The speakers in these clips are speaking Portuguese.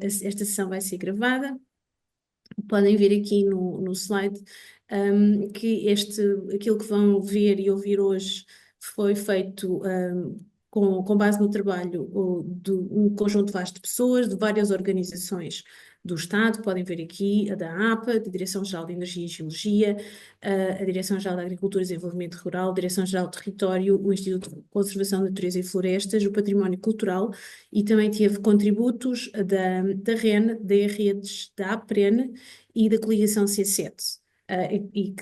esta sessão vai ser gravada. Podem ver aqui no slide que aquilo que vão ver e ouvir hoje foi feito com base no trabalho de um conjunto vasto de pessoas, de várias organizações do Estado. Podem ver aqui a da APA, da Direção-Geral de Energia e Geologia, a Direção-Geral de Agricultura e Desenvolvimento Rural, a Direção-Geral de Território, o Instituto de Conservação da Natureza e Florestas, o Património Cultural, e também teve contributos da REN, da Redes, da APREN e da coligação C7. Que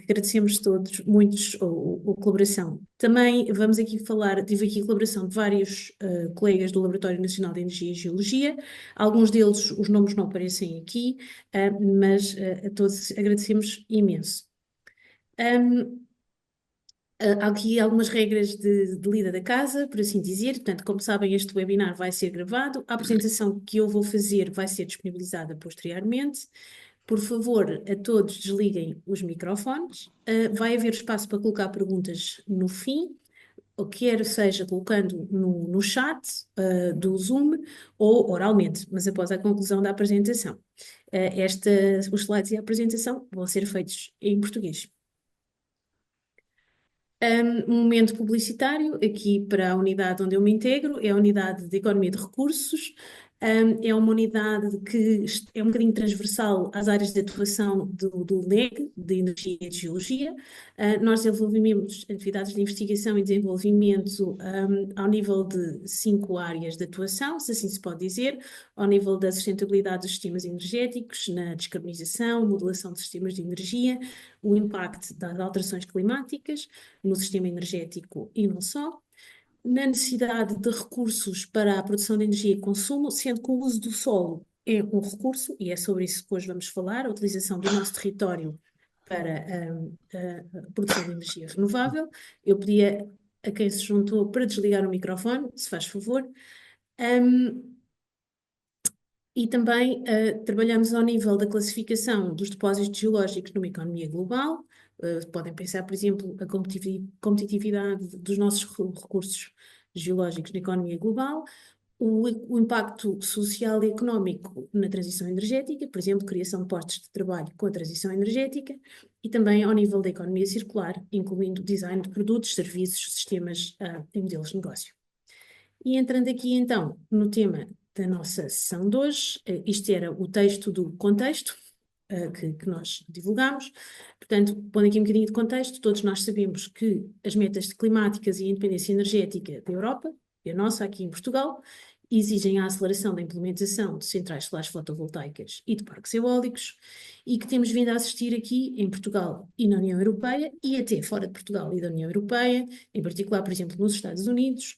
agradecemos todos muitos a colaboração. Também vamos aqui falar, tive aqui a colaboração de vários colegas do Laboratório Nacional de Energia e Geologia. Alguns deles, os nomes não aparecem aqui, mas a todos agradecemos imenso. Há aqui algumas regras de lida da casa, por assim dizer. Portanto, como sabem, este webinar vai ser gravado. A apresentação que eu vou fazer vai ser disponibilizada posteriormente. Por favor, a todos desliguem os microfones. Vai haver espaço para colocar perguntas no fim, ou quer seja colocando no chat do Zoom ou oralmente, mas após a conclusão da apresentação. Os slides e a apresentação vão ser feitos em português. Um momento publicitário aqui para a unidade onde eu me integro, é a unidade de Economia de Recursos. É uma unidade que é um bocadinho transversal às áreas de atuação do LEG, de Energia e de Geologia. Nós desenvolvemos atividades de investigação e desenvolvimento ao nível de 5 áreas de atuação, se assim se pode dizer, ao nível da sustentabilidade dos sistemas energéticos, na descarbonização, modelação de sistemas de energia, o impacto das alterações climáticas no sistema energético e não só, na necessidade de recursos para a produção de energia e consumo, sendo que o uso do solo é um recurso, e é sobre isso que hoje vamos falar, a utilização do nosso território para a produção de energia renovável. Eu pedia a quem se juntou para desligar o microfone, se faz favor. E também trabalhamos ao nível da classificação dos depósitos geológicos numa economia global. Podem pensar, por exemplo, a competitividade dos nossos recursos geológicos na economia global, o impacto social e económico na transição energética, por exemplo, criação de postos de trabalho com a transição energética, e também ao nível da economia circular, incluindo design de produtos, serviços, sistemas e modelos de negócio. E entrando aqui então no tema da nossa sessão de hoje, isto era o texto do contexto que nós divulgamos. Portanto, pondo aqui um bocadinho de contexto, todos nós sabemos que as metas climáticas e a independência energética da Europa, e a nossa aqui em Portugal, exigem a aceleração da implementação de centrais solares fotovoltaicas e de parques eólicos, e que temos vindo a assistir aqui em Portugal e na União Europeia, e até fora de Portugal e da União Europeia, em particular, por exemplo, nos Estados Unidos,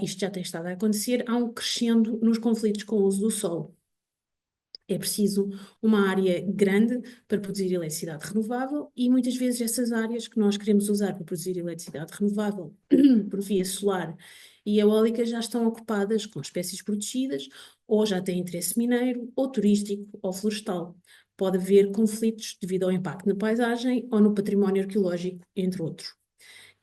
isto já tem estado a acontecer, há um crescendo nos conflitos com o uso do solo. É preciso uma área grande para produzir eletricidade renovável e muitas vezes essas áreas que nós queremos usar para produzir eletricidade renovável por via solar e eólica já estão ocupadas com espécies protegidas ou já têm interesse mineiro, ou turístico, ou florestal. Pode haver conflitos devido ao impacto na paisagem ou no património arqueológico, entre outros.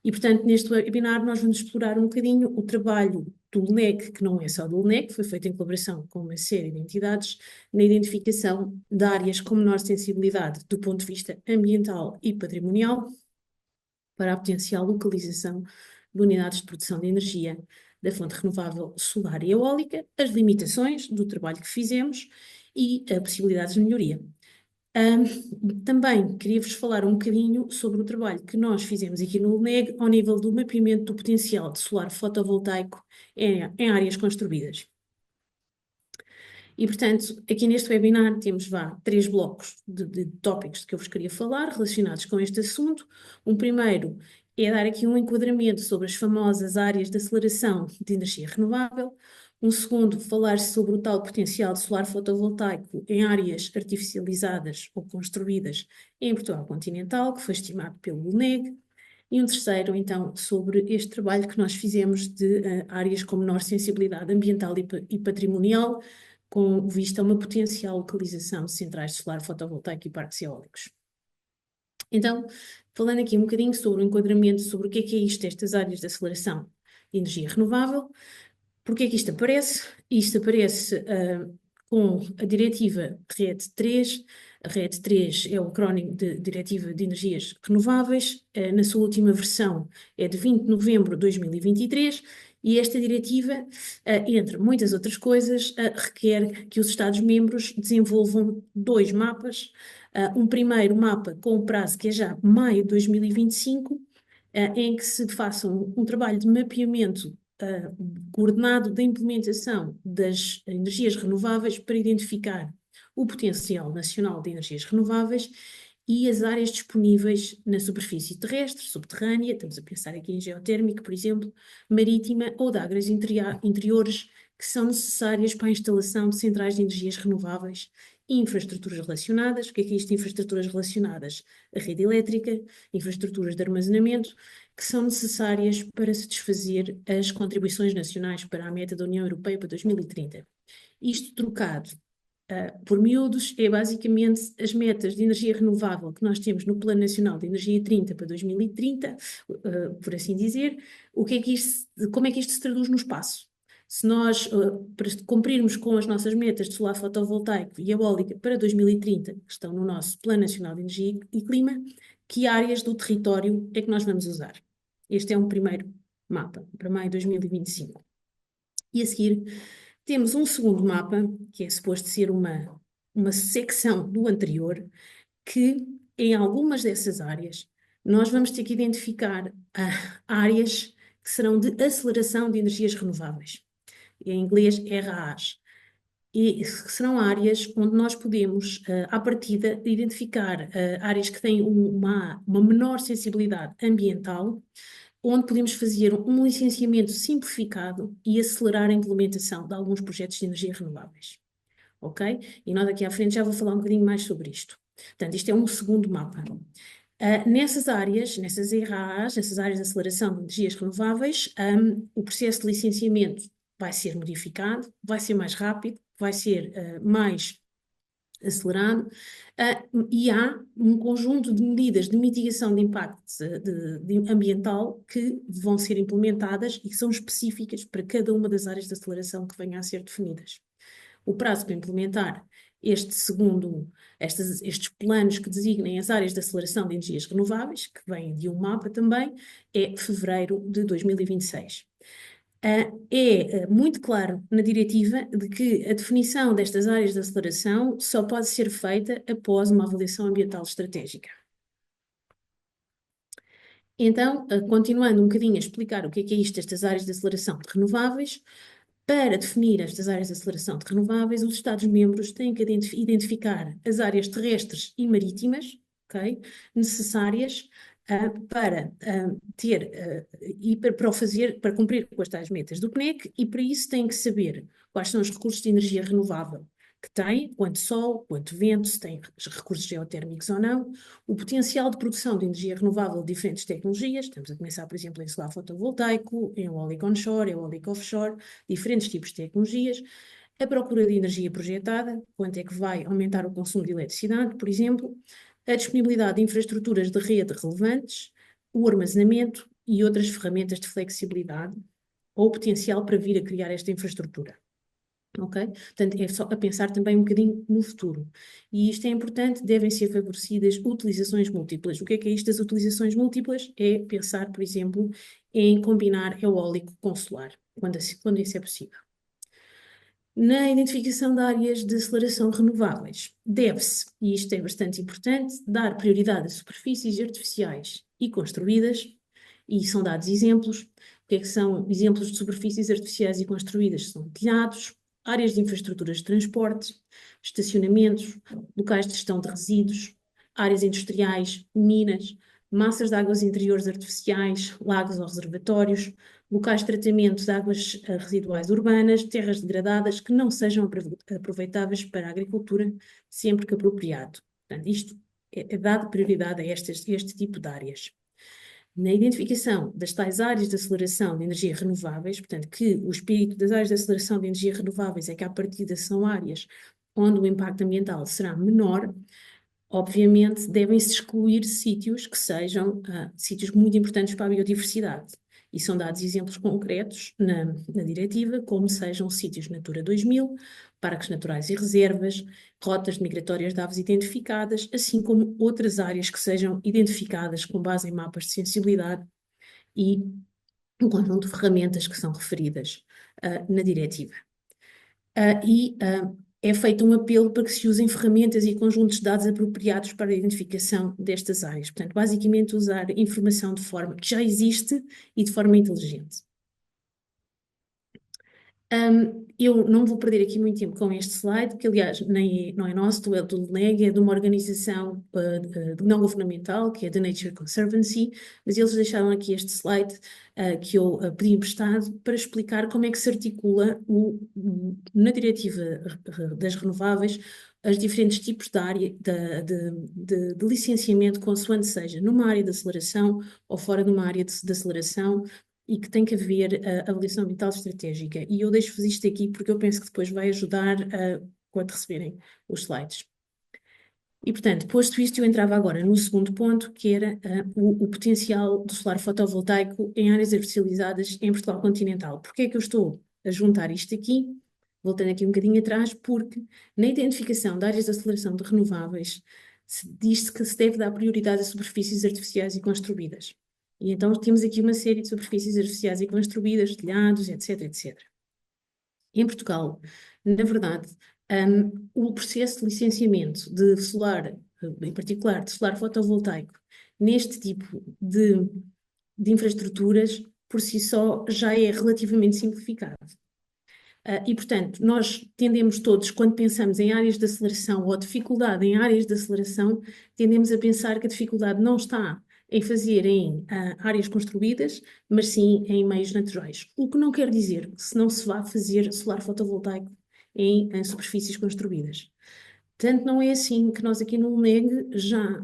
E, portanto, neste webinar nós vamos explorar um bocadinho o trabalho do LNEC, que não é só do LNEC, que foi feito em colaboração com uma série de entidades, na identificação de áreas com menor sensibilidade do ponto de vista ambiental e patrimonial, para a potencial localização de unidades de produção de energia da fonte renovável solar e eólica, as limitações do trabalho que fizemos e possibilidades de melhoria. Também queria-vos falar um bocadinho sobre o trabalho que nós fizemos aqui no LNEG ao nível do mapeamento do potencial de solar fotovoltaico em áreas construídas. E, portanto, aqui neste webinar temos 3 blocos de tópicos que eu vos queria falar relacionados com este assunto. Um primeiro é dar aqui um enquadramento sobre as famosas áreas de aceleração de energia renovável. Um segundo, falar sobre o tal potencial de solar fotovoltaico em áreas artificializadas ou construídas em Portugal continental, que foi estimado pelo LNEG. E um terceiro, então, sobre este trabalho que nós fizemos de áreas com menor sensibilidade ambiental e patrimonial, com vista a uma potencial localização de centrais de solar fotovoltaico e parques eólicos. Então, falando aqui um bocadinho sobre o enquadramento, sobre o que é isto, estas áreas de aceleração de energia renovável, porque é que isto aparece? Isto aparece com a diretiva RED 3. A RED 3 é o acrónimo de Diretiva de Energias Renováveis. Na sua última versão é de 20 de novembro de 2023 e esta diretiva, entre muitas outras coisas, requer que os Estados-membros desenvolvam dois mapas. Um primeiro mapa com o prazo que é já maio de 2025, em que se faça um trabalho de mapeamento coordenado da implementação das energias renováveis para identificar o potencial nacional de energias renováveis e as áreas disponíveis na superfície terrestre, subterrânea, estamos a pensar aqui em geotérmica, por exemplo, marítima ou de águas interiores que são necessárias para a instalação de centrais de energias renováveis e infraestruturas relacionadas. O que é isto de infraestruturas relacionadas? A rede elétrica, infraestruturas de armazenamento, que são necessárias para satisfazer as contribuições nacionais para a meta da União Europeia para 2030. Isto trocado por miúdos é basicamente as metas de energia renovável que nós temos no Plano Nacional de Energia 30 para 2030, por assim dizer. Como é que isto se traduz no espaço? Se nós, para cumprirmos com as nossas metas de solar fotovoltaico e eólica para 2030, que estão no nosso Plano Nacional de Energia e Clima, que áreas do território é que nós vamos usar? Este é um primeiro mapa, para maio de 2025. E a seguir temos um segundo mapa, que é suposto ser uma secção do anterior, que em algumas dessas áreas nós vamos ter que identificar áreas que serão de aceleração de energias renováveis. Em inglês, RAAs. E serão áreas onde nós podemos, à partida, identificar áreas que têm uma menor sensibilidade ambiental, onde podemos fazer um licenciamento simplificado e acelerar a implementação de alguns projetos de energia renováveis. Ok? E nós daqui à frente já vou falar um bocadinho mais sobre isto. Portanto, isto é um segundo mapa. Nessas áreas, nessas ERAs, nessas áreas de aceleração de energias renováveis, o processo de licenciamento vai ser modificado, vai ser mais rápido, vai ser mais acelerado, e há um conjunto de medidas de mitigação de impacto ambiental que vão ser implementadas e que são específicas para cada uma das áreas de aceleração que venham a ser definidas. O prazo para implementar estes planos que designem as áreas de aceleração de energias renováveis, que vêm de um mapa também, é fevereiro de 2026. É muito claro na diretiva de que a definição destas áreas de aceleração só pode ser feita após uma avaliação ambiental estratégica. Então, continuando um bocadinho a explicar o que é isto, estas áreas de aceleração de renováveis, para definir estas áreas de aceleração de renováveis, os Estados-membros têm que identificar as áreas terrestres e marítimas, okay, necessárias para ter e para o fazer, para cumprir com as tais metas do PNEC, e para isso têm que saber quais são os recursos de energia renovável que têm, quanto sol, quanto vento, se têm recursos geotérmicos ou não, o potencial de produção de energia renovável de diferentes tecnologias. Estamos a começar, por exemplo, em solar fotovoltaico, em eólico onshore, eólico offshore, diferentes tipos de tecnologias, a procura de energia projetada, quanto é que vai aumentar o consumo de eletricidade, por exemplo, a disponibilidade de infraestruturas de rede relevantes, o armazenamento e outras ferramentas de flexibilidade, ou o potencial para vir a criar esta infraestrutura. Ok? Portanto, é só a pensar também um bocadinho no futuro. E isto é importante, devem ser favorecidas utilizações múltiplas. O que é isto das utilizações múltiplas? É pensar, por exemplo, em combinar eólico com solar, quando isso é possível. Na identificação de áreas de aceleração renováveis, deve-se, e isto é bastante importante, dar prioridade a superfícies artificiais e construídas, e são dados exemplos. O que é que são exemplos de superfícies artificiais e construídas? São telhados, áreas de infraestruturas de transporte, estacionamentos, locais de gestão de resíduos, áreas industriais, minas, massas de águas interiores artificiais, lagos ou reservatórios, locais de tratamento de águas residuais urbanas, terras degradadas que não sejam aproveitáveis para a agricultura, sempre que apropriado. Portanto, isto é dado prioridade a este tipo de áreas. Na identificação das tais áreas de aceleração de energia renováveis, portanto, que o espírito das áreas de aceleração de energia renováveis é que, à partida, são áreas onde o impacto ambiental será menor, obviamente devem-se excluir sítios que sejam sítios muito importantes para a biodiversidade. E são dados exemplos concretos na diretiva, como sejam sítios Natura 2000, parques naturais e reservas, rotas migratórias de aves identificadas, assim como outras áreas que sejam identificadas com base em mapas de sensibilidade e um conjunto de ferramentas que são referidas na diretiva. É feito um apelo para que se usem ferramentas e conjuntos de dados apropriados para a identificação destas áreas. Portanto, basicamente usar informação de forma que já existe e de forma inteligente. Eu não vou perder aqui muito tempo com este slide, que aliás não é nosso, do LNEG, é de uma organização não governamental, que é The Nature Conservancy, mas eles deixaram aqui este slide que eu pedi emprestado para explicar como é que se articula na diretiva das renováveis os diferentes tipos de área de licenciamento, consoante seja numa área de aceleração ou fora de uma área de aceleração, e que tem que haver a avaliação ambiental estratégica. E eu deixo-vos isto aqui porque eu penso que depois vai ajudar quando receberem os slides. E, portanto, posto isto, eu entrava agora no segundo ponto, que era o potencial do solar fotovoltaico em áreas artificializadas em Portugal continental. Porquê é que eu estou a juntar isto aqui? Voltando aqui um bocadinho atrás, porque na identificação de áreas de aceleração de renováveis, diz-se que se deve dar prioridade a superfícies artificiais e construídas. E então temos aqui uma série de superfícies artificiais e construídas, telhados, etc, etc. Em Portugal, na verdade, o processo de licenciamento de solar, em particular de solar fotovoltaico, neste tipo de infraestruturas, por si só, já é relativamente simplificado. E, portanto, nós tendemos todos, quando pensamos em áreas de aceleração ou dificuldade em áreas de aceleração, tendemos a pensar que a dificuldade não está em fazer em áreas construídas, mas sim em meios naturais. O que não quer dizer que se não se vá fazer solar fotovoltaico em superfícies construídas. Tanto não é assim que nós aqui no LNEG já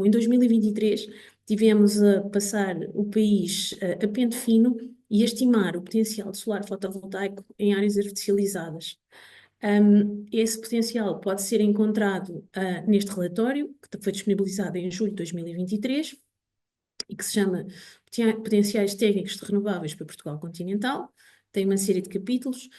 em 2023 tivemos a passar o país a pente fino e a estimar o potencial de solar fotovoltaico em áreas artificializadas. Esse potencial pode ser encontrado neste relatório, que foi disponibilizado em julho de 2023 e que se chama Potenciais Técnicos de Renováveis para Portugal Continental. Tem uma série de capítulos,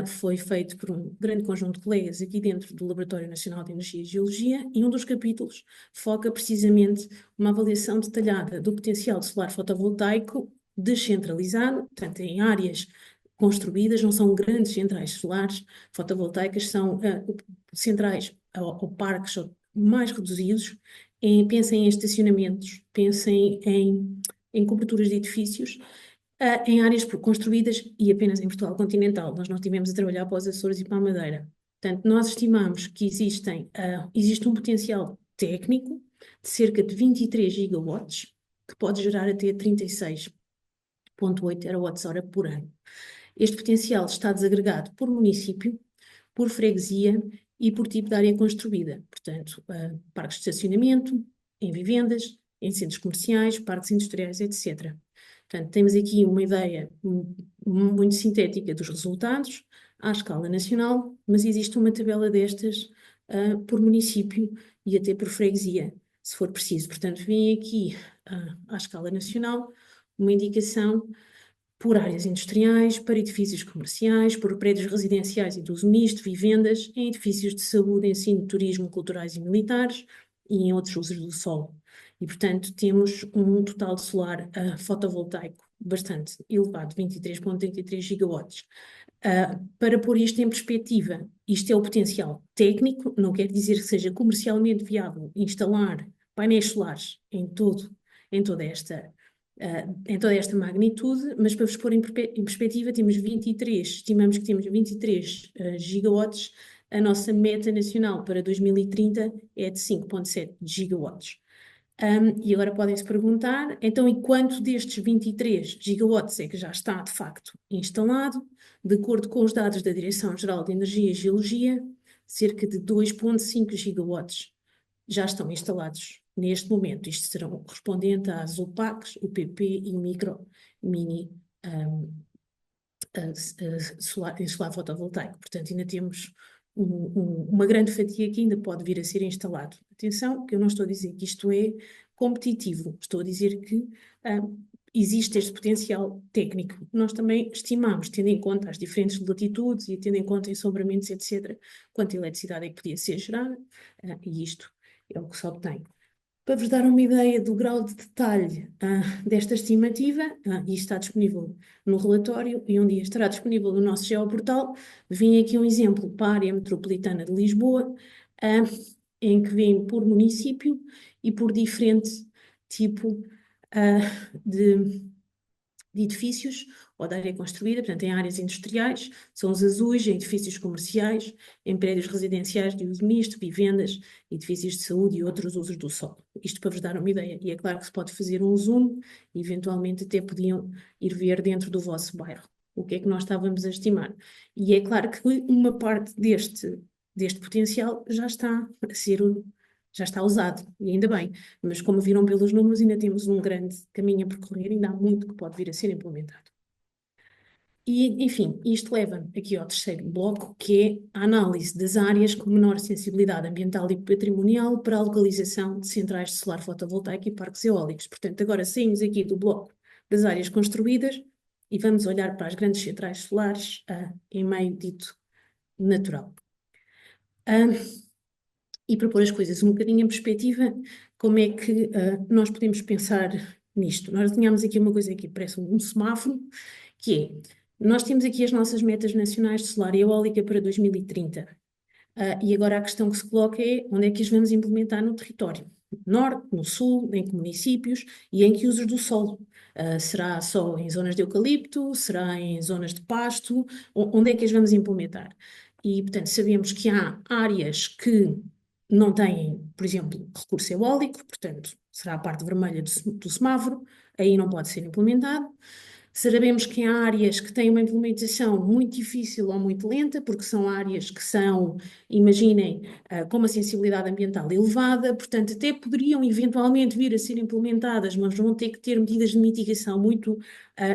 foi feito por um grande conjunto de colegas aqui dentro do Laboratório Nacional de Energia e Geologia, e um dos capítulos foca precisamente uma avaliação detalhada do potencial de solar fotovoltaico descentralizado, portanto em áreas construídas, não são grandes centrais solares fotovoltaicas, são centrais ou parques mais reduzidos. Pensem em estacionamentos, pensem em coberturas de edifícios, em áreas construídas e apenas em Portugal continental. Nós não estivemos a trabalhar para os Açores e para a Madeira. Portanto, nós estimamos que existe um potencial técnico de cerca de 23 gigawatts, que pode gerar até 36,8 terawatts-hora por ano. Este potencial está desagregado por município, por freguesia e por tipo de área construída. Portanto, parques de estacionamento, em vivendas, em centros comerciais, parques industriais, etc. Portanto, temos aqui uma ideia muito sintética dos resultados à escala nacional, mas existe uma tabela destas por município e até por freguesia, se for preciso. Portanto, vem aqui à escala nacional uma indicação por áreas industriais, para edifícios comerciais, por prédios residenciais e de uso misto, vivendas, em edifícios de saúde, ensino, turismo, culturais e militares e em outros usos do solo. E, portanto, temos um total de solar fotovoltaico bastante elevado, 23,33 gigawatts. Para pôr isto em perspectiva, isto é o potencial técnico, não quer dizer que seja comercialmente viável instalar painéis solares em toda esta magnitude, mas para vos pôr em perspectiva, estimamos que temos 23 gigawatts, a nossa meta nacional para 2030 é de 5,7 gigawatts. E agora podem-se perguntar, então, e quanto destes 23 gigawatts é que já está, de facto, instalado? De acordo com os dados da Direção-Geral de Energia e Geologia, cerca de 2,5 gigawatts já estão instalados neste momento. Isto serão correspondente às UPACs, UPP e micro, mini solar fotovoltaico. Portanto, ainda temos uma grande fatia que ainda pode vir a ser instalado. Atenção, que eu não estou a dizer que isto é competitivo, estou a dizer que existe este potencial técnico. Nós também estimamos, tendo em conta as diferentes latitudes e tendo em conta ensobramentos, etc., quanta eletricidade é que podia ser gerada, e isto é o que se obtém. Para vos dar uma ideia do grau de detalhe desta estimativa, e está disponível no relatório e um dia estará disponível no nosso geoportal, vim aqui um exemplo para a área metropolitana de Lisboa, em que vem por município e por diferente tipo de edifícios ou de área construída, portanto, em áreas industriais, são os azuis, em edifícios comerciais, em prédios residenciais de uso misto, vivendas, edifícios de saúde e outros usos do solo. Isto para vos dar uma ideia. E é claro que se pode fazer um zoom, e eventualmente até podiam ir ver dentro do vosso bairro o que é que nós estávamos a estimar. E é claro que uma parte deste potencial já está usado, e ainda bem, mas como viram pelos números, ainda temos um grande caminho a percorrer, ainda há muito que pode vir a ser implementado. E, enfim, isto leva aqui ao terceiro bloco, que é a análise das áreas com menor sensibilidade ambiental e patrimonial para a localização de centrais de solar fotovoltaico e parques eólicos. Portanto, agora saímos aqui do bloco das áreas construídas e vamos olhar para as grandes centrais solares em meio dito natural. E para pôr as coisas um bocadinho em perspectiva, como é que nós podemos pensar nisto? Nós tínhamos aqui uma coisa que parece um semáforo, que é, nós temos aqui as nossas metas nacionais de solar e eólica para 2030. E agora a questão que se coloca é onde é que as vamos implementar no território? No norte, no sul, em que municípios e em que usos do solo? Será só em zonas de eucalipto? Será em zonas de pasto? Onde é que as vamos implementar? E, portanto, sabemos que há áreas que não têm, por exemplo, recurso eólico, portanto, será a parte vermelha do semáforo, aí não pode ser implementado. Sabemos que há áreas que têm uma implementação muito difícil ou muito lenta, porque são áreas que são, imaginem, com uma sensibilidade ambiental elevada, portanto, até poderiam eventualmente vir a ser implementadas, mas vão ter que ter medidas de mitigação muito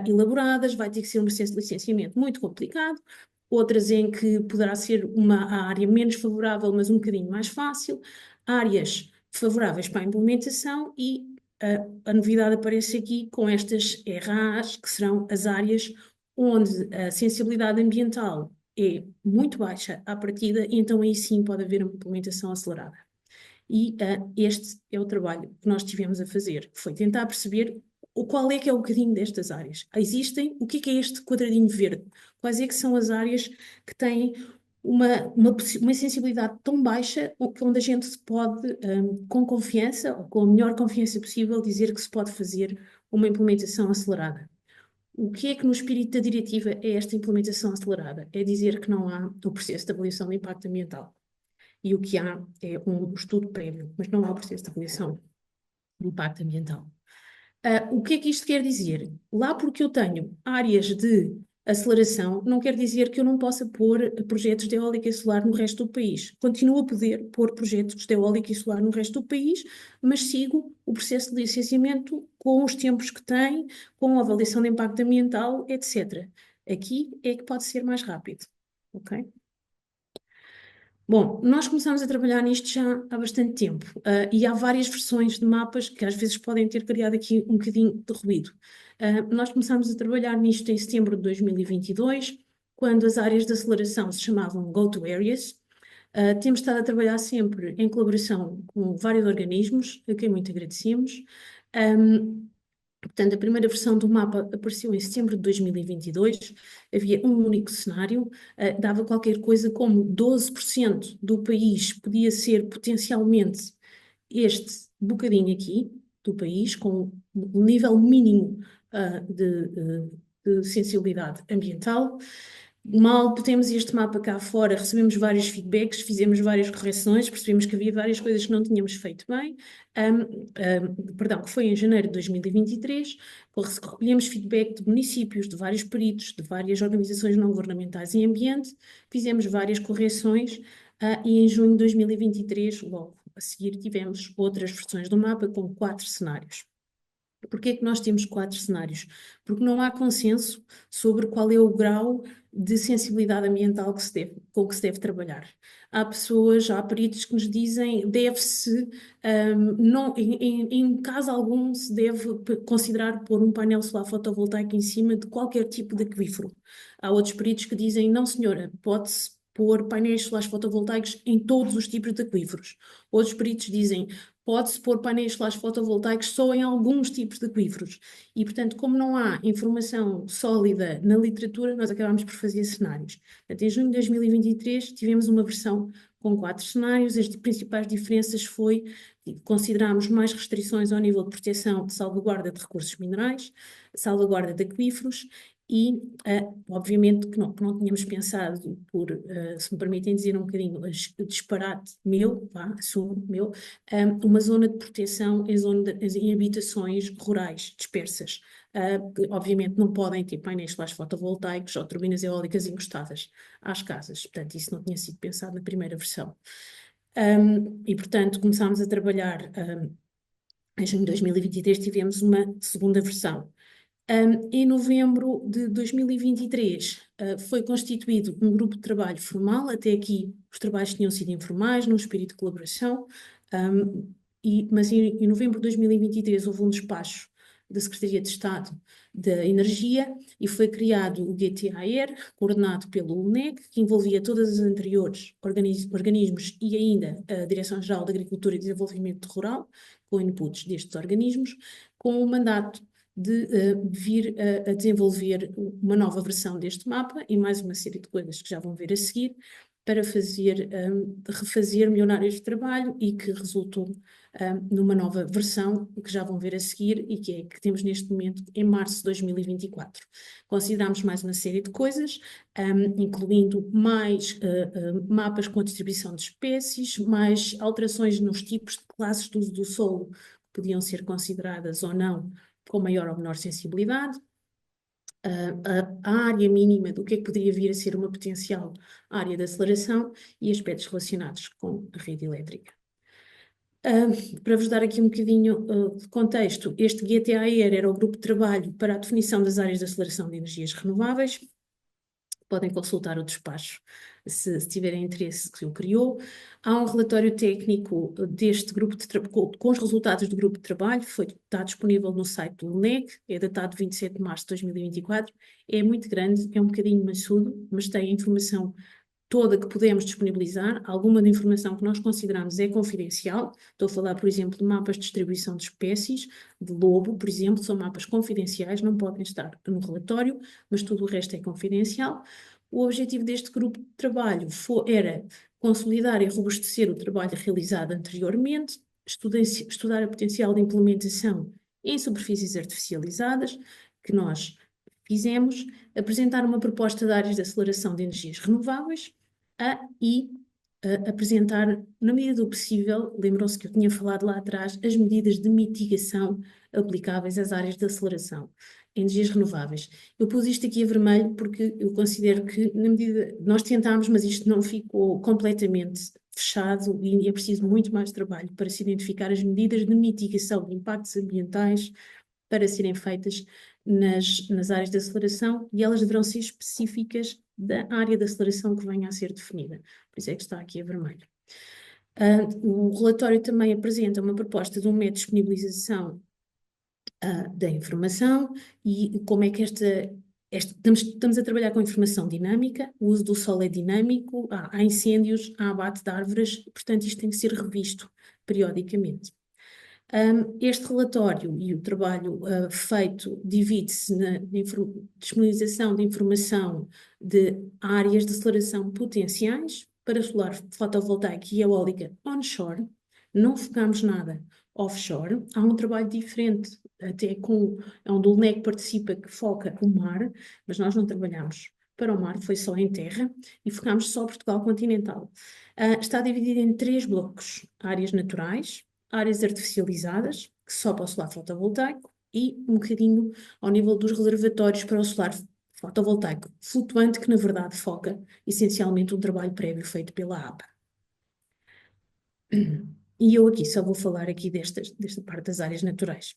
elaboradas, vai ter que ser um processo de licenciamento muito complicado. Outras em que poderá ser uma área menos favorável, mas um bocadinho mais fácil, áreas favoráveis para a implementação e a novidade aparece aqui com estas RAs, que serão as áreas onde a sensibilidade ambiental é muito baixa à partida, e então aí sim pode haver uma implementação acelerada. E este é o trabalho que nós tivemos a fazer, foi tentar perceber qual é que é o bocadinho destas áreas. Existem, o que é este quadradinho verde? Quais é que são as áreas que têm uma sensibilidade tão baixa onde a gente se pode, com confiança, ou com a melhor confiança possível, dizer que se pode fazer uma implementação acelerada. O que é que no espírito da diretiva é esta implementação acelerada? É dizer que não há o processo de avaliação de impacto ambiental. E o que há é um estudo prévio, mas não há o processo de avaliação de impacto ambiental. O que é que isto quer dizer? Lá porque eu tenho áreas de aceleração, não quer dizer que eu não possa pôr projetos de eólica e solar no resto do país. Continuo a poder pôr projetos de eólica e solar no resto do país, mas sigo o processo de licenciamento com os tempos que tem, com a avaliação de impacto ambiental, etc. Aqui é que pode ser mais rápido, ok? Bom, nós começámos a trabalhar nisto já há bastante tempo, e há várias versões de mapas que às vezes podem ter criado aqui um bocadinho de ruído. Nós começámos a trabalhar nisto em setembro de 2022, quando as áreas de aceleração se chamavam Go-to Areas. Temos estado a trabalhar sempre em colaboração com vários organismos, a quem muito agradecemos. Portanto, a primeira versão do mapa apareceu em setembro de 2022, havia um único cenário, dava qualquer coisa como 12% do país podia ser potencialmente este bocadinho aqui do país, com um nível mínimo de sensibilidade ambiental. Mal temos este mapa cá fora, recebemos vários feedbacks, fizemos várias correções, percebemos que havia várias coisas que não tínhamos feito bem. Perdão, que foi em janeiro de 2023, recolhemos feedback de municípios, de vários peritos, de várias organizações não governamentais em ambiente, fizemos várias correções, e em junho de 2023, logo a seguir, tivemos outras versões do mapa com 4 cenários. Porquê é que nós temos 4 cenários? Porque não há consenso sobre qual é o grau de sensibilidade ambiental com que se deve trabalhar. Há peritos que nos dizem deve-se, não, em caso algum, se deve considerar pôr um painel solar fotovoltaico em cima de qualquer tipo de aquífero. Há outros peritos que dizem, não senhora, pode-se pôr painéis solares fotovoltaicos em todos os tipos de aquíferos. Outros peritos dizem, pode-se pôr painéis solares fotovoltaicos só em alguns tipos de aquíferos. E, portanto, como não há informação sólida na literatura, nós acabamos por fazer cenários. Portanto, em junho de 2023 tivemos uma versão com 4 cenários. As principais diferenças foi considerarmos mais restrições ao nível de proteção de salvaguarda de recursos minerais, salvaguarda de aquíferos e, obviamente, que não tínhamos pensado, se me permitem dizer um bocadinho, disparate meu, assumo meu, uma zona de proteção em habitações rurais dispersas, que obviamente não podem ter painéis solares fotovoltaicos ou turbinas eólicas encostadas às casas. Portanto, isso não tinha sido pensado na primeira versão. E, portanto, começámos a trabalhar, em junho de 2023 tivemos uma segunda versão. Em novembro de 2023, foi constituído um grupo de trabalho formal. Até aqui os trabalhos tinham sido informais, num espírito de colaboração, mas em novembro de 2023 houve um despacho da Secretaria de Estado da Energia e foi criado o GTAER, coordenado pelo UNEC, que envolvia todos os anteriores organismos e ainda a Direção-Geral de Agricultura e Desenvolvimento Rural, com inputs destes organismos, com o mandato de vir a desenvolver uma nova versão deste mapa e mais uma série de coisas que já vão ver a seguir, para refazer, melhorar este trabalho e que resultou numa nova versão que já vão ver a seguir e que é que temos neste momento em março de 2024. Consideramos mais uma série de coisas, incluindo mais mapas com a distribuição de espécies, mais alterações nos tipos de classes de uso do solo que podiam ser consideradas ou não com maior ou menor sensibilidade, a área mínima do que é que poderia vir a ser uma potencial área de aceleração e aspectos relacionados com a rede elétrica. Para vos dar aqui um bocadinho de contexto, este GTAER era o grupo de trabalho para a definição das áreas de aceleração de energias renováveis. Podem consultar o despacho se tiverem interesse que o criou. Há um relatório técnico deste grupo com os resultados do grupo de trabalho, está disponível no site do UNEC, é datado de 27 de março de 2024. É muito grande, é um bocadinho maçudo, mas tem a informação toda que podemos disponibilizar. Alguma da informação que nós consideramos é confidencial. Estou a falar, por exemplo, de mapas de distribuição de espécies, de lobo, por exemplo, são mapas confidenciais, não podem estar no relatório, mas tudo o resto é confidencial. O objetivo deste grupo de trabalho era consolidar e robustecer o trabalho realizado anteriormente, estudar a potencial de implementação em superfícies artificializadas, que nós fizemos, apresentar uma proposta de áreas de aceleração de energias renováveis e apresentar, na medida do possível, lembram-se que eu tinha falado lá atrás, as medidas de mitigação aplicáveis às áreas de aceleração em energias renováveis. Eu pus isto aqui a vermelho porque eu considero que, na medida, nós tentámos, mas isto não ficou completamente fechado e é preciso muito mais trabalho para se identificar as medidas de mitigação de impactos ambientais para serem feitas nas áreas de aceleração e elas deverão ser específicas da área de aceleração que venha a ser definida. Por isso é que está aqui a vermelho. O relatório também apresenta uma proposta de um método de disponibilização da informação e como é que estamos a trabalhar com informação dinâmica, o uso do solo é dinâmico, há incêndios, há abate de árvores, portanto isto tem que ser revisto periodicamente. Este relatório e o trabalho feito divide-se na disponibilização de informação de áreas de aceleração potenciais para solar fotovoltaica e eólica onshore. Não focamos nada offshore. Há um trabalho diferente, até onde o LNEC participa, que foca o mar, mas nós não trabalhamos para o mar, foi só em terra, e focamos só Portugal continental. Está dividido em 3 blocos: áreas naturais, áreas artificializadas, que só para o solar fotovoltaico, e um bocadinho ao nível dos reservatórios para o solar fotovoltaico flutuante, que na verdade foca essencialmente um trabalho prévio feito pela APA. E eu aqui só vou falar aqui desta parte das áreas naturais.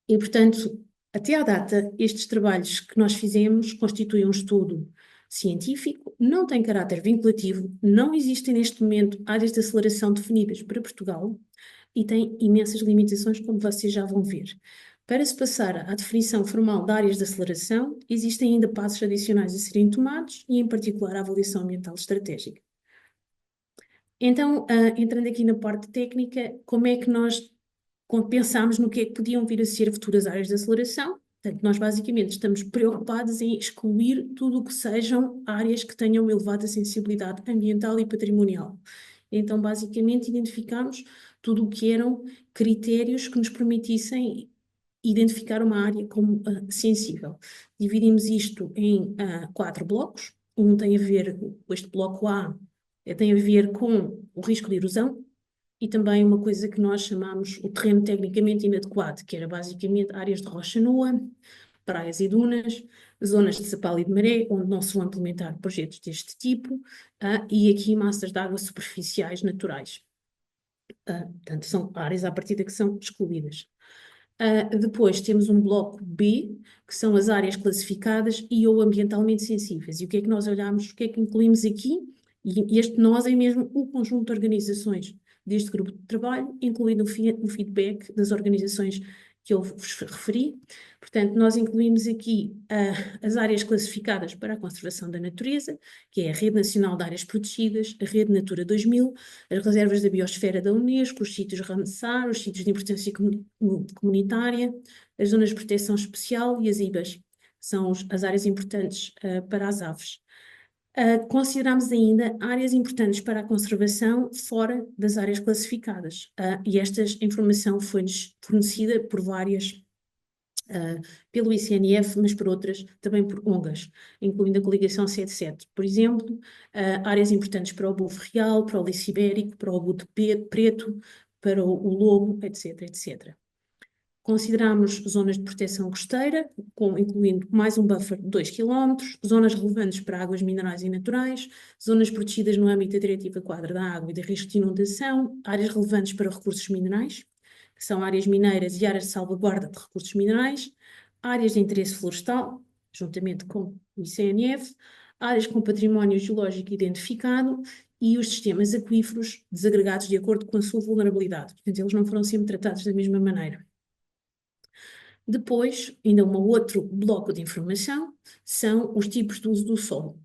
E, portanto, Até à data, estes trabalhos que nós fizemos constituem um estudo científico, não tem caráter vinculativo, não existem neste momento áreas de aceleração definidas para Portugal e tem imensas limitações, como vocês já vão ver. Para se passar à definição formal de áreas de aceleração, existem ainda passos adicionais a serem tomados e, em particular, a avaliação ambiental estratégica. Então, entrando aqui na parte técnica, como é que nós pensámos no que é que podiam vir a ser futuras áreas de aceleração? Portanto, nós basicamente estamos preocupados em excluir tudo o que sejam áreas que tenham elevada sensibilidade ambiental e patrimonial. Então, basicamente, identificámos tudo o que eram critérios que nos permitissem identificar uma área como sensível. Dividimos isto em 4 blocos. Um tem a ver, este bloco A, tem a ver com o risco de erosão e também uma coisa que nós chamamos o terreno tecnicamente inadequado, que era basicamente áreas de rocha nua, praias e dunas, zonas de sapal e de maré, onde não se vão implementar projetos deste tipo, e aqui massas de água superficiais naturais. Portanto, são áreas à partida que são excluídas. Depois temos um bloco B, que são as áreas classificadas e ou ambientalmente sensíveis. E o que é que nós olhamos, o que é que incluímos aqui? E este nós é mesmo o conjunto de organizações deste grupo de trabalho, incluindo o feedback das organizações que eu vos referi. Portanto, nós incluímos aqui as áreas classificadas para a conservação da natureza, que é a Rede Nacional de Áreas Protegidas, a Rede Natura 2000, as reservas da biosfera da Unesco, os sítios Ramsar, os sítios de importância comunitária, as zonas de proteção especial e as IBAs, são as áreas importantes para as aves. Consideramos ainda áreas importantes para a conservação fora das áreas classificadas, e esta informação foi-nos fornecida por várias, pelo ICNF, mas por outras também por ONGs, incluindo a coligação 77. Por exemplo, áreas importantes para o búfalo real, para o lince ibérico, para o abutre preto, para o lobo, etc, etc. Consideramos zonas de proteção costeira, incluindo mais um buffer de 2 km, zonas relevantes para águas minerais e naturais, zonas protegidas no âmbito da Diretiva Quadro da Água e de risco de inundação, áreas relevantes para recursos minerais, que são áreas mineiras e áreas de salvaguarda de recursos minerais, áreas de interesse florestal, juntamente com o ICNF, áreas com património geológico identificado e os sistemas aquíferos desagregados de acordo com a sua vulnerabilidade. Portanto, eles não foram sempre tratados da mesma maneira. Depois, ainda um outro bloco de informação são os tipos de uso do solo.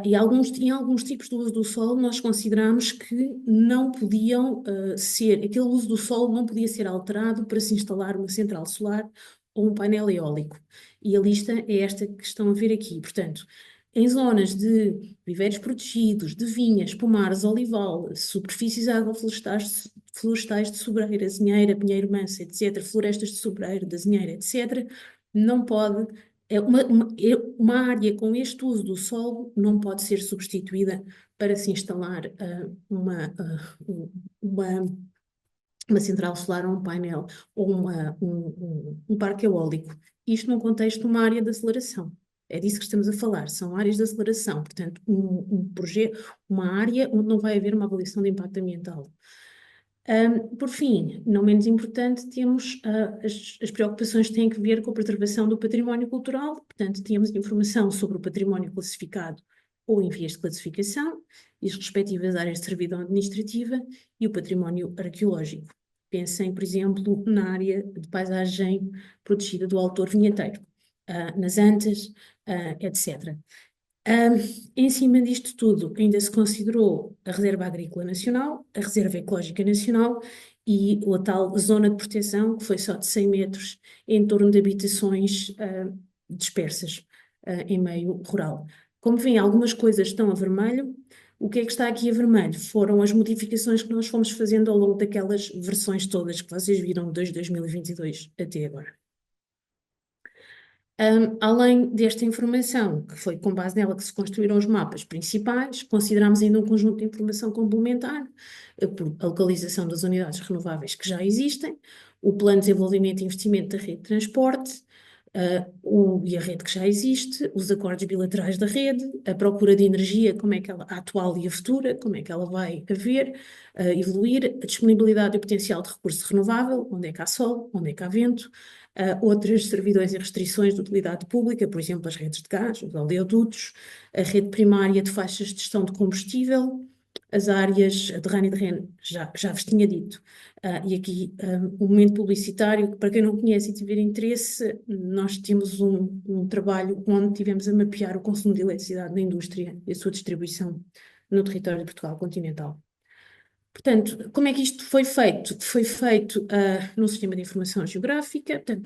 Em alguns tipos de uso do solo nós consideramos que não podiam aquele uso do solo não podia ser alterado para se instalar uma central solar ou um painel eólico. E a lista é esta que estão a ver aqui. Portanto, em zonas de viveiros protegidos, de vinhas, pomares, olival, superfícies agroflorestais de sobreira, azinheira, pinheiro manso, etc., florestas de sobreiro, de azinheira, etc., não pode, uma área com este uso do solo não pode ser substituída para se instalar uma central solar ou um painel ou um parque eólico. Isto num contexto de uma área de aceleração. É disso que estamos a falar, são áreas de aceleração, portanto, um projeto, uma área onde não vai haver uma avaliação de impacto ambiental. Por fim, não menos importante, temos as preocupações que têm a ver com a preservação do património cultural, portanto, temos informação sobre o património classificado ou em vias de classificação, e as respectivas áreas de servidão administrativa e o património arqueológico. Pensem, por exemplo, na área de paisagem protegida do Autor Vinheteiro, nas Antas, etc. Em cima disto tudo, ainda se considerou a Reserva Agrícola Nacional, a Reserva Ecológica Nacional e a tal zona de proteção, que foi só de 100 metros, em torno de habitações dispersas em meio rural. Como veem, algumas coisas estão a vermelho. O que é que está aqui a vermelho? Foram as modificações que nós fomos fazendo ao longo daquelas versões todas que vocês viram desde 2022 até agora. Além desta informação, que foi com base nela que se construíram os mapas principais, consideramos ainda um conjunto de informação complementar, por a localização das unidades renováveis que já existem, o plano de desenvolvimento e investimento da rede de transporte, e a rede que já existe, os acordos bilaterais da rede, a procura de energia, como é que ela, a atual e a futura, como é que ela vai haver, evoluir, a disponibilidade e o potencial de recurso renovável, onde é que há sol, onde é que há vento, outras servidões e restrições de utilidade pública, por exemplo, as redes de gás, os oleodutos, a rede primária de faixas de gestão de combustível, as áreas de RAN e de REN, já vos tinha dito. E aqui um momento publicitário, que para quem não conhece e tiver interesse, nós temos um trabalho onde tivemos a mapear o consumo de eletricidade na indústria e a sua distribuição no território de Portugal continental. Portanto, como é que isto foi feito? Foi feito num sistema de informação geográfica, portanto,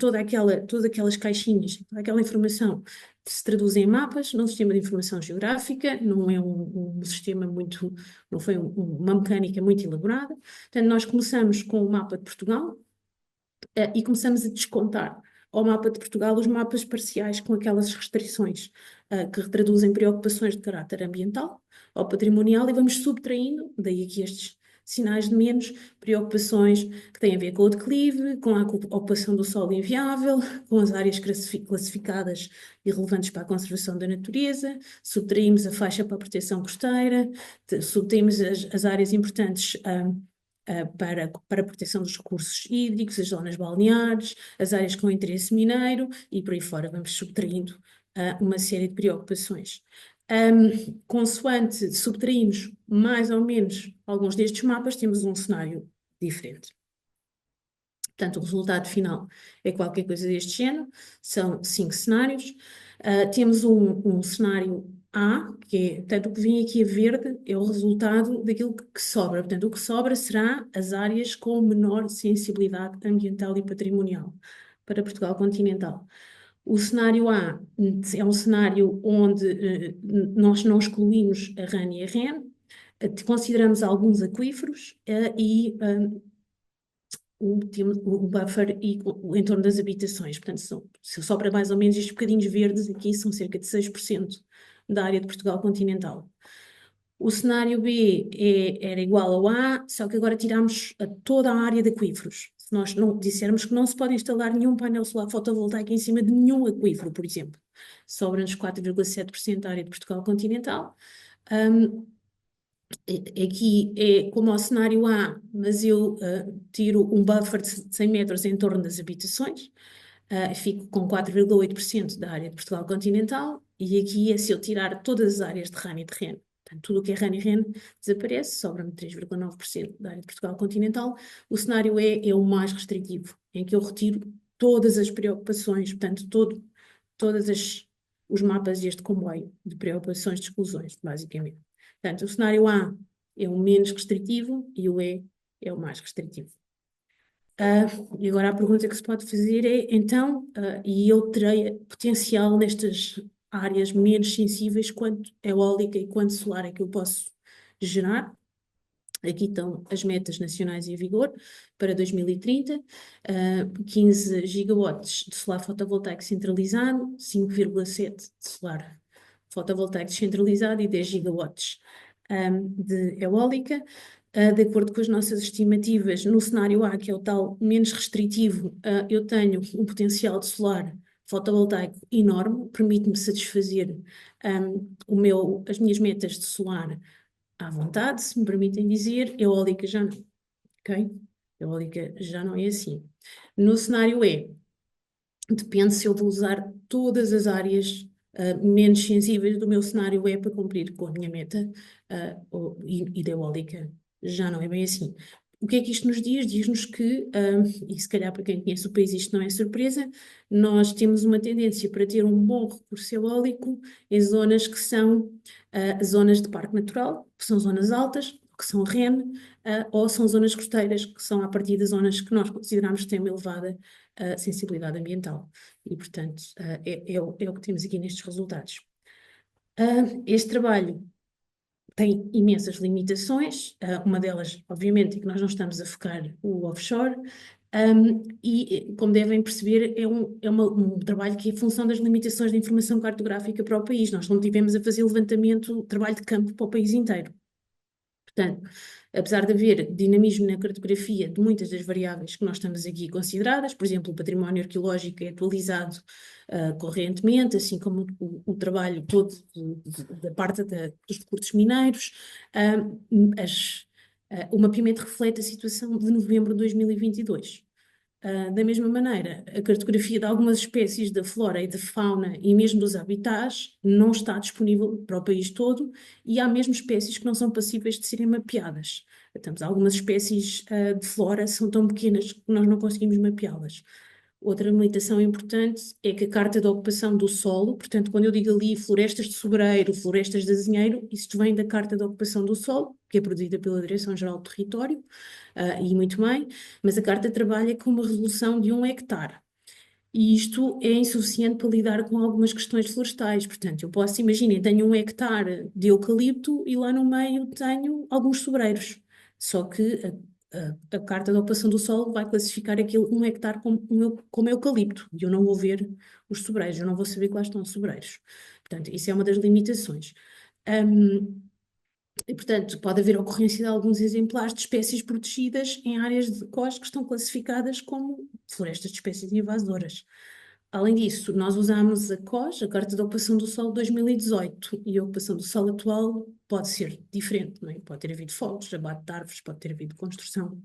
todas aquelas caixinhas, toda aquela informação se traduz em mapas num sistema de informação geográfica, não é um sistema muito, não foi uma mecânica muito elaborada. Portanto, nós começamos com o mapa de Portugal, e começamos a descontar ao mapa de Portugal os mapas parciais com aquelas restrições que retraduzem preocupações de caráter ambiental ou patrimonial e vamos subtraindo, daí aqui estes sinais de menos, preocupações que têm a ver com o declive, com a ocupação do solo inviável, com as áreas classificadas e relevantes para a conservação da natureza, subtraímos a faixa para a proteção costeira, subtraímos as áreas importantes para a proteção dos recursos hídricos, as zonas balneares, as áreas com interesse mineiro e por aí fora vamos subtraindo uma série de preocupações. Consoante subtraímos mais ou menos alguns destes mapas, temos um cenário diferente. Portanto, o resultado final é qualquer coisa deste género, são 5 cenários. Temos um cenário A, que é, portanto, o que vem aqui a verde é o resultado daquilo que sobra. Portanto, o que sobra será as áreas com menor sensibilidade ambiental e patrimonial para Portugal continental. O cenário A é um cenário onde nós não excluímos a RAN e a REN, consideramos alguns aquíferos e o buffer e o entorno das habitações. Portanto, só para mais ou menos estes bocadinhos verdes aqui são cerca de 6% da área de Portugal continental. O cenário B era igual ao A, só que agora tiramos toda a área de aquíferos. Se nós não dissermos que não se pode instalar nenhum painel solar fotovoltaico em cima de nenhum aquífero, por exemplo, sobra-nos 4,7% da área de Portugal continental. Aqui é como ao cenário A, mas eu tiro um buffer de 100 metros em torno das habitações, fico com 4,8% da área de Portugal continental, e aqui é se eu tirar todas as áreas de RAN e de REN. Portanto, tudo o que é RAN e REN desaparece, sobra-me 3,9% da área de Portugal continental. O cenário E é o mais restritivo, em que eu retiro todas as preocupações, portanto, todos os mapas deste comboio de preocupações de exclusões, basicamente. Portanto, o cenário A é o menos restritivo e o E é o mais restritivo. E agora a pergunta que se pode fazer é, então, e eu terei potencial nestas áreas menos sensíveis, quanto eólica e quanto solar é que eu posso gerar? Aqui estão as metas nacionais em vigor para 2030, 15 gigawatts de solar fotovoltaico centralizado, 5,7 de solar fotovoltaico descentralizado e 10 gigawatts de eólica. De acordo com as nossas estimativas, no cenário A, que é o tal menos restritivo, eu tenho um potencial de solar fotovoltaico enorme, permite-me satisfazer as minhas metas de solar à vontade, se me permitem dizer, eólica já não, ok? Eólica já não é assim. No cenário E, depende se eu vou usar todas as áreas menos sensíveis do meu cenário E para cumprir com a minha meta e da eólica já não é bem assim. O que é que isto nos diz? Diz-nos que, e se calhar para quem conhece o país isto não é surpresa, nós temos uma tendência para ter um bom recurso eólico em zonas que são zonas de parque natural, que são zonas altas, que são REN, ou são zonas costeiras, que são a partir das zonas que nós consideramos que têm uma elevada sensibilidade ambiental. E, portanto, é o que temos aqui nestes resultados. Este trabalho tem imensas limitações, uma delas, obviamente, é que nós não estamos a focar o offshore, e, como devem perceber, é um trabalho que é função das limitações da informação cartográfica para o país. Nós não tivemos a fazer levantamento, trabalho de campo para o país inteiro. Portanto, apesar de haver dinamismo na cartografia de muitas das variáveis que nós estamos aqui consideradas, por exemplo, o património arqueológico é atualizado correntemente, assim como o trabalho todo da parte dos recursos mineiros, o mapeamento reflete a situação de novembro de 2022. Da mesma maneira, a cartografia de algumas espécies da flora e da fauna e mesmo dos habitats não está disponível para o país todo e há mesmo espécies que não são passíveis de serem mapeadas. Algumas espécies de flora são tão pequenas que nós não conseguimos mapeá-las. Outra limitação importante é que a Carta de Ocupação do Solo, portanto, quando eu digo ali florestas de sobreiro, florestas de azinheiro, isso vem da Carta de Ocupação do Solo, que é produzida pela Direção-Geral do Território, e muito bem, mas a Carta trabalha com uma resolução de 1 hectare. E isto é insuficiente para lidar com algumas questões florestais. Portanto, eu posso imaginar, tenho 1 hectare de eucalipto e lá no meio tenho alguns sobreiros. Só que a Carta de Ocupação do Solo vai classificar aquele 1 hectare como eucalipto e eu não vou ver os sobreiros, eu não vou saber que lá estão os sobreiros. Portanto, isso é uma das limitações. Hum, e, portanto, pode haver ocorrência de alguns exemplares de espécies protegidas em áreas de COS que estão classificadas como florestas de espécies invasoras. Além disso, nós usamos a COS, a Carta de Ocupação do Solo 2018, e a ocupação do solo atual pode ser diferente, não é? Pode ter havido fogos, abate de árvores, pode ter havido construção.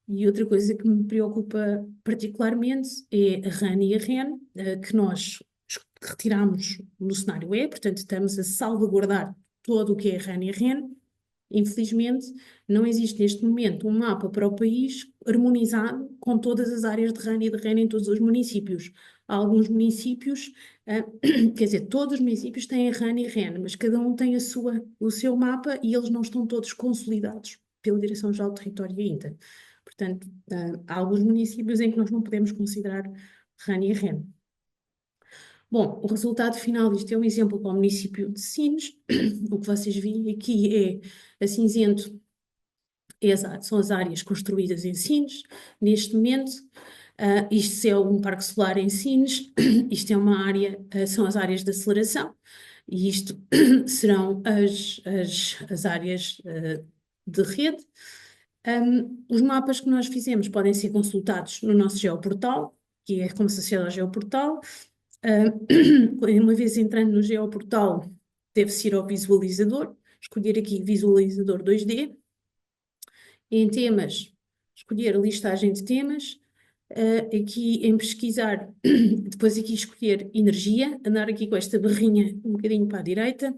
E outra coisa que me preocupa particularmente é a RAN e a REN, que nós retiramos no cenário E, portanto, estamos a salvaguardar todo o que é RAN e REN. Infelizmente, não existe neste momento um mapa para o país harmonizado com todas as áreas de RAN e de REN em todos os municípios. Há alguns municípios, quer dizer, todos os municípios têm RAN e REN, mas cada um tem o seu mapa e eles não estão todos consolidados pela Direção-Geral do Território ainda. Portanto, há alguns municípios em que nós não podemos considerar RAN e REN. Bom, o resultado final disto é um exemplo para o município de Sines. O que vocês veem aqui é a cinzento, são as áreas construídas em Sines, neste momento. Isto é um parque solar em Sines, isto é uma área, são as áreas de aceleração, e isto serão as áreas de rede. Os mapas que nós fizemos podem ser consultados no nosso geoportal, que é como se acede ao geoportal. Uma vez entrando no geoportal, deve-se ir ao visualizador, escolher aqui visualizador 2D. Em temas, escolher a listagem de temas. Aqui em pesquisar, depois aqui escolher energia, andar aqui com esta barrinha um bocadinho para a direita.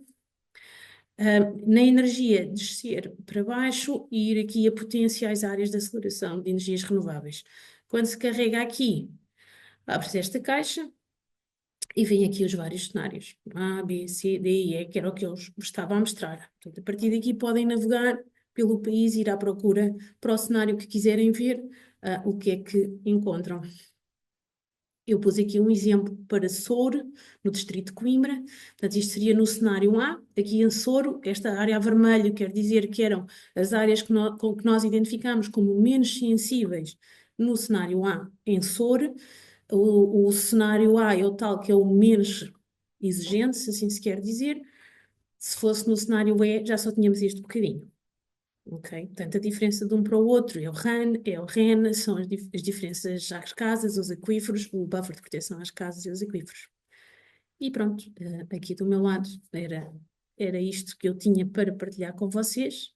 Na energia, descer para baixo e ir aqui a potenciais áreas de aceleração de energias renováveis. Quando se carrega aqui, abre-se esta caixa e vem aqui os vários cenários, A, B, C, D e E, que era o que eu vos estava a mostrar. Portanto, a partir daqui podem navegar pelo país, ir à procura para o cenário que quiserem ver, o que é que encontram. Eu pus aqui um exemplo para Souro, no distrito de Coimbra. Portanto, isto seria no cenário A. Aqui em Souro, esta área a vermelho quer dizer que eram as áreas que nós identificamos como menos sensíveis no cenário A em Souro. O cenário A é o tal que é o menos exigente, se assim se quer dizer. Se fosse no cenário E, já só tínhamos este bocadinho. Ok? Portanto, a diferença de um para o outro é o RAN, é o REN, são as diferenças às casas, os aquíferos, o buffer de proteção às casas e os aquíferos. E pronto, aqui do meu lado era isto que eu tinha para partilhar com vocês.